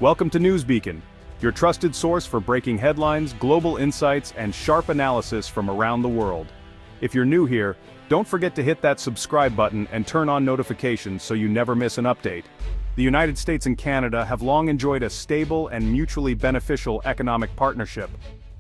Welcome to Newsbeacon, your trusted source for breaking headlines, global insights, and sharp analysis from around the world. If you're new here, don't forget to hit that subscribe button and turn on notifications so you never miss an update. The United States and Canada have long enjoyed a stable and mutually beneficial economic partnership,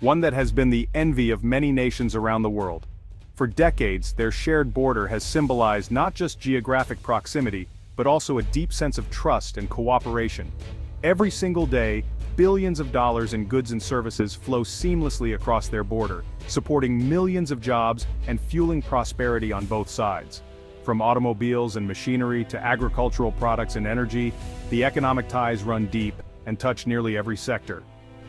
one that has been the envy of many nations around the world. For decades, their shared border has symbolized not just geographic proximity, but also a deep sense of trust and cooperation. Every single day, billions of dollars in goods and services flow seamlessly across their border, supporting millions of jobs and fueling prosperity on both sides. From automobiles and machinery to agricultural products and energy, the economic ties run deep and touch nearly every sector.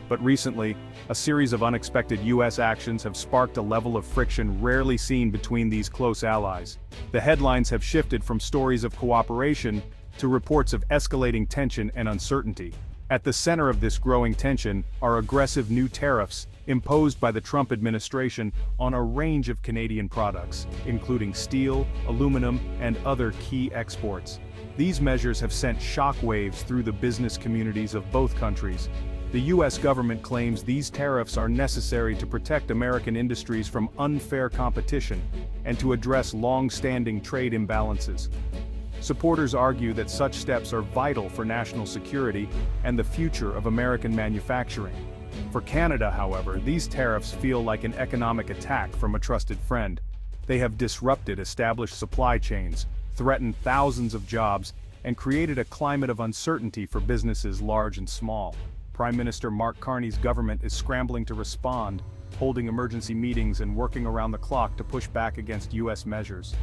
But recently, a series of unexpected U.S. actions have sparked a level of friction rarely seen between these close allies. The headlines have shifted from stories of cooperation to reports of escalating tension and uncertainty. At the center of this growing tension are aggressive new tariffs imposed by the Trump administration on a range of Canadian products, including steel, aluminum, and other key exports. These measures have sent shockwaves through the business communities of both countries. The U.S. government claims these tariffs are necessary to protect American industries from unfair competition and to address long-standing trade imbalances. Supporters argue that such steps are vital for national security and the future of American manufacturing. For Canada, however, these tariffs feel like an economic attack from a trusted friend. They have disrupted established supply chains, threatened thousands of jobs, and created a climate of uncertainty for businesses large and small. Prime Minister Mark Carney's government is scrambling to respond, holding emergency meetings and working around the clock to push back against U.S. measures.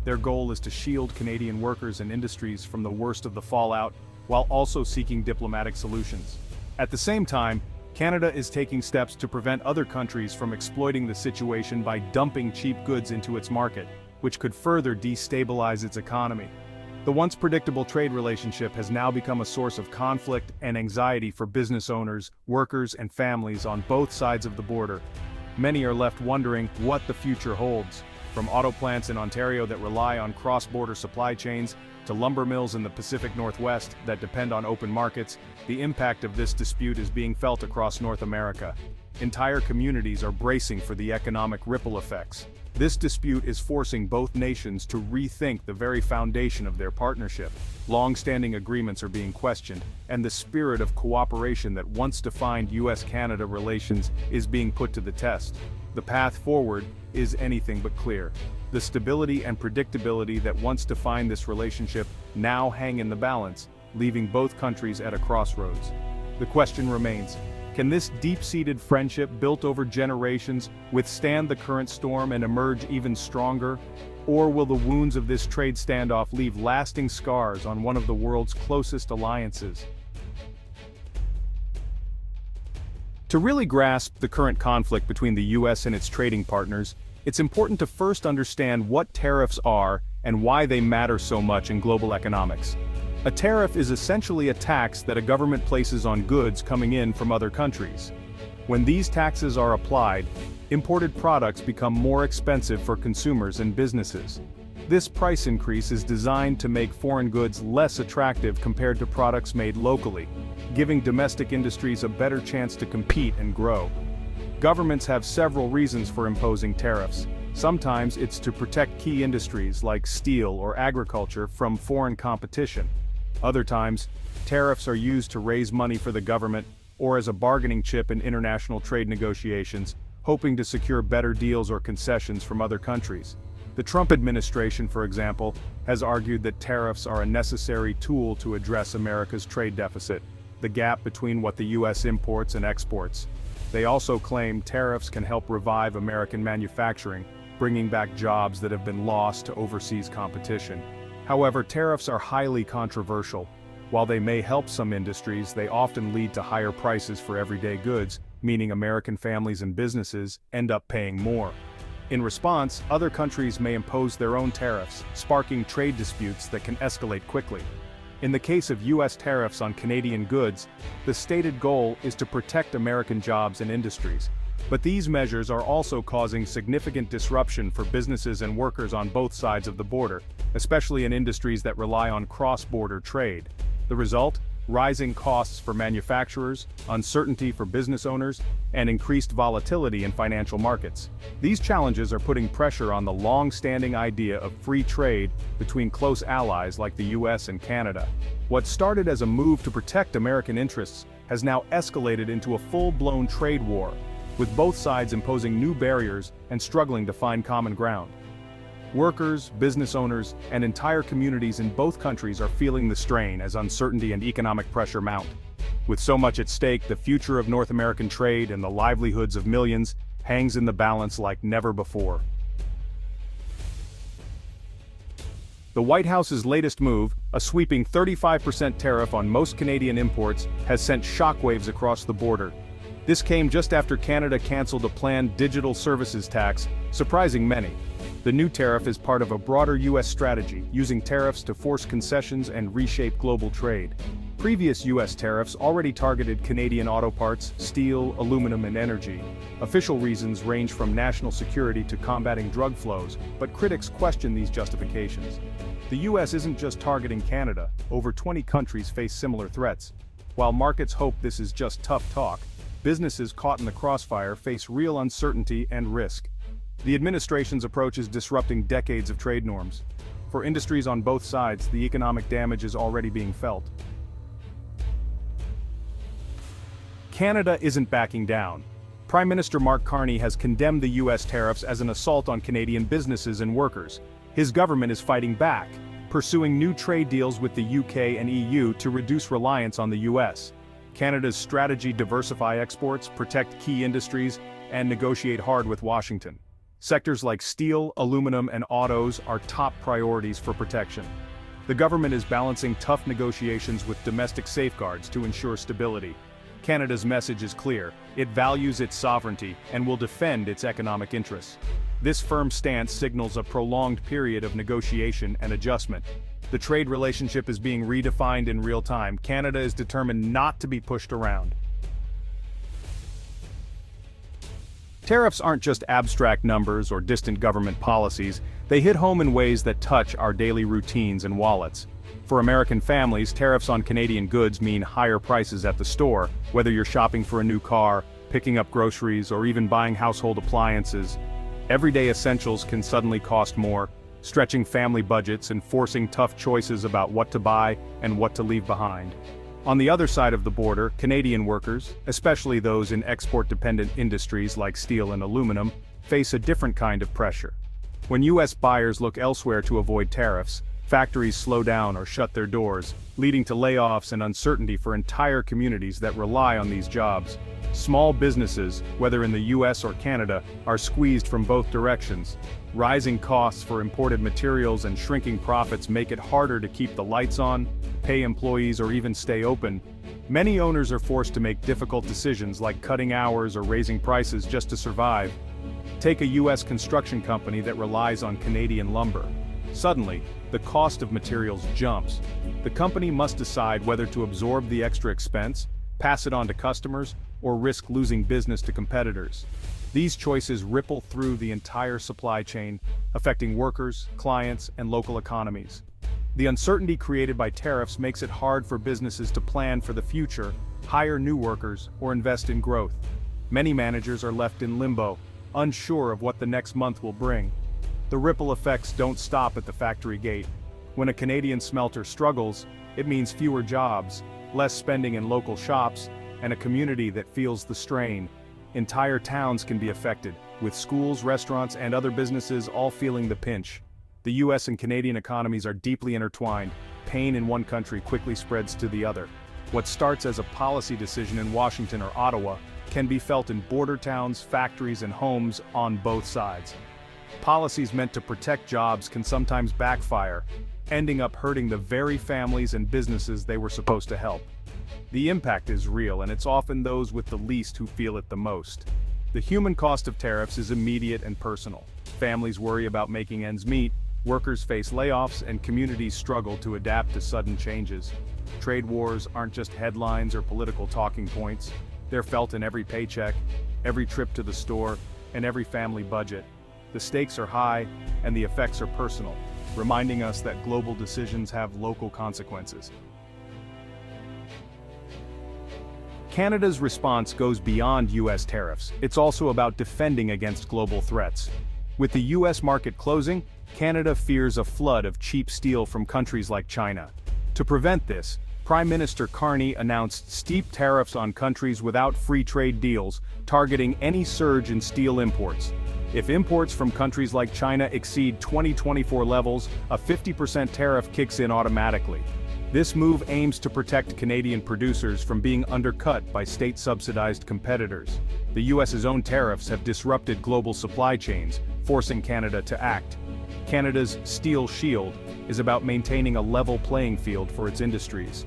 Their goal is to shield Canadian workers and industries from the worst of the fallout, while also seeking diplomatic solutions. At the same time, Canada is taking steps to prevent other countries from exploiting the situation by dumping cheap goods into its market, which could further destabilize its economy. The once predictable trade relationship has now become a source of conflict and anxiety for business owners, workers, and families on both sides of the border. Many are left wondering what the future holds. From auto plants in Ontario that rely on cross-border supply chains, to lumber mills in the Pacific Northwest that depend on open markets, the impact of this dispute is being felt across North America. Entire communities are bracing for the economic ripple effects. This dispute is forcing both nations to rethink the very foundation of their partnership. Long-standing agreements are being questioned, and the spirit of cooperation that once defined U.S.-Canada relations is being put to the test. The path forward is anything but clear. The stability and predictability that once defined this relationship now hang in the balance, leaving both countries at a crossroads. The question remains, can this deep-seated friendship built over generations withstand the current storm and emerge even stronger? Or will the wounds of this trade standoff leave lasting scars on one of the world's closest alliances? To really grasp the current conflict between the U.S. and its trading partners, it's important to first understand what tariffs are and why they matter so much in global economics. A tariff is essentially a tax that a government places on goods coming in from other countries. When these taxes are applied, imported products become more expensive for consumers and businesses. This price increase is designed to make foreign goods less attractive compared to products made locally, giving domestic industries a better chance to compete and grow. Governments have several reasons for imposing tariffs. Sometimes it's to protect key industries like steel or agriculture from foreign competition. Other times, tariffs are used to raise money for the government or as a bargaining chip in international trade negotiations, hoping to secure better deals or concessions from other countries. The Trump administration, for example, has argued that tariffs are a necessary tool to address America's trade deficit, the gap between what the U.S. imports and exports. They also claim tariffs can help revive American manufacturing, bringing back jobs that have been lost to overseas competition. However, tariffs are highly controversial. While they may help some industries, they often lead to higher prices for everyday goods, meaning American families and businesses end up paying more. In response, other countries may impose their own tariffs, sparking trade disputes that can escalate quickly. In the case of U.S. tariffs on Canadian goods, the stated goal is to protect American jobs and industries. But these measures are also causing significant disruption for businesses and workers on both sides of the border, especially in industries that rely on cross-border trade. The result? rising costs for manufacturers, uncertainty for business owners, and increased volatility in financial markets. These challenges are putting pressure on the long-standing idea of free trade between close allies like the US and Canada. What started as a move to protect American interests has now escalated into a full-blown trade war, with both sides imposing new barriers and struggling to find common ground. Workers, business owners, and entire communities in both countries are feeling the strain as uncertainty and economic pressure mount. With so much at stake, the future of North American trade and the livelihoods of millions hangs in the balance like never before. The White House's latest move, a sweeping 35% tariff on most Canadian imports, has sent shockwaves across the border. This came just after Canada canceled a planned digital services tax, surprising many. The new tariff is part of a broader U.S. strategy, using tariffs to force concessions and reshape global trade. Previous U.S. tariffs already targeted Canadian auto parts, steel, aluminum, and energy. Official reasons range from national security to combating drug flows, but critics question these justifications. The U.S. isn't just targeting Canada, over 20 countries face similar threats. While markets hope this is just tough talk, businesses caught in the crossfire face real uncertainty and risk. The administration's approach is disrupting decades of trade norms. For industries on both sides, the economic damage is already being felt. Canada isn't backing down. Prime Minister Mark Carney has condemned the U.S. tariffs as an assault on Canadian businesses and workers. His government is fighting back, pursuing new trade deals with the UK and EU to reduce reliance on the U.S. Canada's strategy: diversify exports, protect key industries, and negotiate hard with Washington. Sectors like steel, aluminum, and autos are top priorities for protection. The government is balancing tough negotiations with domestic safeguards to ensure stability. Canada's message is clear: it values its sovereignty and will defend its economic interests. This firm stance signals a prolonged period of negotiation and adjustment. The trade relationship is being redefined in real time. Canada is determined not to be pushed around. Tariffs aren't just abstract numbers or distant government policies, they hit home in ways that touch our daily routines and wallets. For American families, tariffs on Canadian goods mean higher prices at the store, whether you're shopping for a new car, picking up groceries, or even buying household appliances. Everyday essentials can suddenly cost more, stretching family budgets and forcing tough choices about what to buy and what to leave behind. On the other side of the border, Canadian workers, especially those in export-dependent industries like steel and aluminum, face a different kind of pressure. When U.S. buyers look elsewhere to avoid tariffs, factories slow down or shut their doors, leading to layoffs and uncertainty for entire communities that rely on these jobs. Small businesses, whether in the U.S. or Canada, are squeezed from both directions. Rising costs for imported materials and shrinking profits make it harder to keep the lights on, pay employees, or even stay open. Many owners are forced to make difficult decisions like cutting hours or raising prices just to survive. Take a U.S. construction company that relies on Canadian lumber. Suddenly, the cost of materials jumps. The company must decide whether to absorb the extra expense, pass it on to customers, or risk losing business to competitors. These choices ripple through the entire supply chain, affecting workers, clients, and local economies. The uncertainty created by tariffs makes it hard for businesses to plan for the future, hire new workers, or invest in growth. Many managers are left in limbo, unsure of what the next month will bring. The ripple effects don't stop at the factory gate. When a Canadian smelter struggles, it means fewer jobs, less spending in local shops, and a community that feels the strain. Entire towns can be affected, with schools, restaurants, and other businesses all feeling the pinch. The US and Canadian economies are deeply intertwined. Pain in one country quickly spreads to the other. What starts as a policy decision in Washington or Ottawa can be felt in border towns, factories, and homes on both sides. Policies meant to protect jobs can sometimes backfire, ending up hurting the very families and businesses they were supposed to help. The impact is real, and it's often those with the least who feel it the most. The human cost of tariffs is immediate and personal. Families worry about making ends meet, workers face layoffs, and communities struggle to adapt to sudden changes. Trade wars aren't just headlines or political talking points. They're felt in every paycheck, every trip to the store, and every family budget. The stakes are high, and the effects are personal, reminding us that global decisions have local consequences. Canada's response goes beyond U.S. tariffs. It's also about defending against global threats. With the U.S. market closing, Canada fears a flood of cheap steel from countries like China. To prevent this, Prime Minister Carney announced steep tariffs on countries without free trade deals, targeting any surge in steel imports. If imports from countries like China exceed 2024 levels, a 50% tariff kicks in automatically. This move aims to protect Canadian producers from being undercut by state-subsidized competitors. The U.S.'s own tariffs have disrupted global supply chains, forcing Canada to act. Canada's Steel Shield is about maintaining a level playing field for its industries.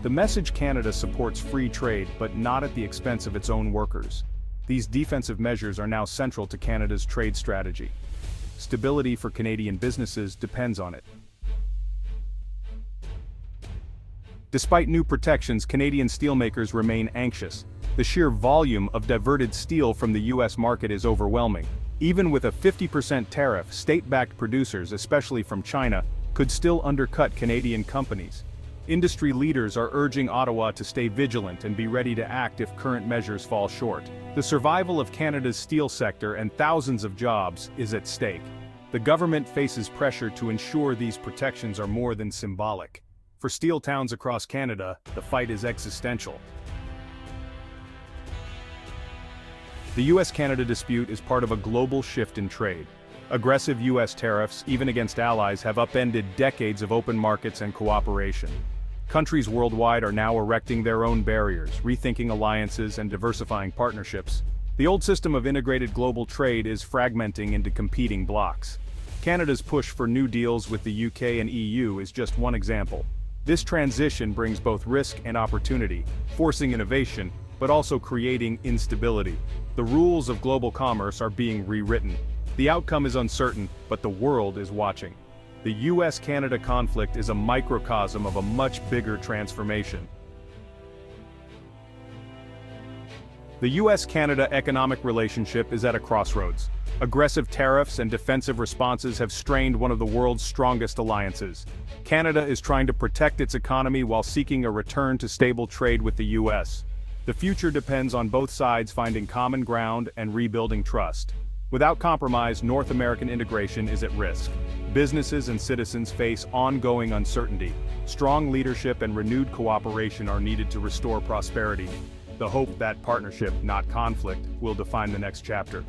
The message: Canada supports free trade, but not at the expense of its own workers. These defensive measures are now central to Canada's trade strategy. Stability for Canadian businesses depends on it. Despite new protections, Canadian steelmakers remain anxious. The sheer volume of diverted steel from the U.S. market is overwhelming. Even with a 50% tariff, state-backed producers, especially from China, could still undercut Canadian companies. Industry leaders are urging Ottawa to stay vigilant and be ready to act if current measures fall short. The survival of Canada's steel sector and thousands of jobs is at stake. The government faces pressure to ensure these protections are more than symbolic. For steel towns across Canada, the fight is existential. The US-Canada dispute is part of a global shift in trade. Aggressive US tariffs, even against allies, have upended decades of open markets and cooperation. Countries worldwide are now erecting their own barriers, rethinking alliances and diversifying partnerships. The old system of integrated global trade is fragmenting into competing blocs. Canada's push for new deals with the UK and EU is just one example. This transition brings both risk and opportunity, forcing innovation, but also creating instability. The rules of global commerce are being rewritten. The outcome is uncertain, but the world is watching. The US-Canada conflict is a microcosm of a much bigger transformation. The US-Canada economic relationship is at a crossroads. Aggressive tariffs and defensive responses have strained one of the world's strongest alliances. Canada is trying to protect its economy while seeking a return to stable trade with the US. The future depends on both sides finding common ground and rebuilding trust. Without compromise, North American integration is at risk. Businesses and citizens face ongoing uncertainty. Strong leadership and renewed cooperation are needed to restore prosperity. The hope that partnership, not conflict, will define the next chapter.